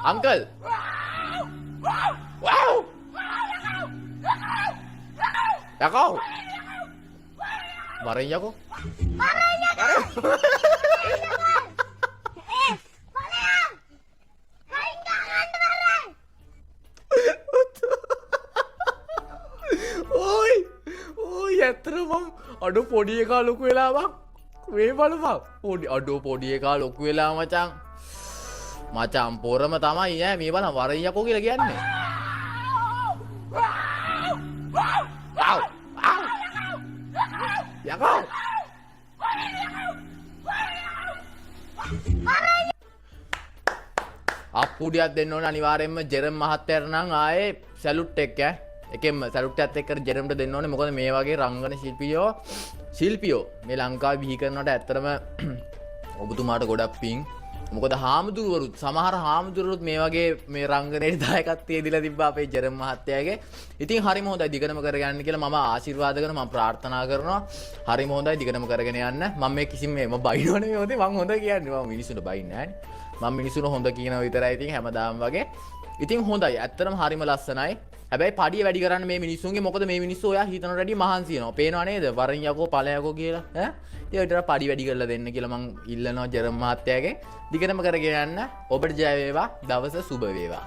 Uncle. Wow. Yako. Marahin ako. Oi, ඇත්තටම මම අඩෝ පොඩි එකා ලොකු වෙලා බං. මේ බලපන්. පොඩි අඩෝ පොඩි එකා ලොකු වෙලා මචං. මචං පොරම තමයි ඈ මේ බලන්න වරෙන් යකෝ කියලා කියන්නේ. ආව්. ආව්. යකෝ. අප්පුඩියක් දෙන්න ඕන අනිවාර්යෙන්ම ජෙරම් මහත්තයාට නම් ආයේ සැලුට් එක ඈ. එකෙන්ම සැලුට් එකත් එක්ක ජෙරම්ට දෙන්න ඕනේ. මොකද මේ වගේ රංගන ශිල්පියෝ මේ ලංකාවේ බිහි කරනවට ඇත්තටම ඔබතුමාට ගොඩක් පිං. මොකද හාමුදුරුවරුත් සමහර හාමුදුරුවරුත් මේ වගේ මේ රංගනයේ දායකත්වයේ දීලා තිබ්බා අපේ ජෙරම් මහත්තයාගේ. ඉතින් හරිම හොඳයි දිගටම කරගෙන යන්න කියලා මම ආශිර්වාද කරනවා මම ප්‍රාර්ථනා කරනවා. හරිම හොඳයි දිගටම කරගෙන යන්න. මම මේ කිසිම මම බයිනව නෙමෙයි හොඳේ මම හොඳ කියන්නේ. මම මිනිස්සුන්ට බයින්නේ නැහැ. මම මිනිස්සුන්ට හොඳ කියනවා විතරයි. ඉතින් හැමදාම වගේ. ඉතින් හොඳයි. ඇත්තටම හරිම ලස්සනයි. හැබැයි පඩිය වැඩි කරන්න මේ මිනිස්සුන්ගේ මොකද මේ මිනිස්සු ඔයා හිතනට වැඩි මහන්සි වෙනවා. පේනව නේද? වරෙන් යකෝ ඵලයකෝ කියලා. ඈ? ඒ විතර පඩි වැඩි කරලා දෙන්න කියලා මං ඉල්ලනවා ජෙරම් මහත්තයාගෙන්. දිගටම කරගෙන යන්න. ඔබට ජය වේවා. දවස සුබ වේවා.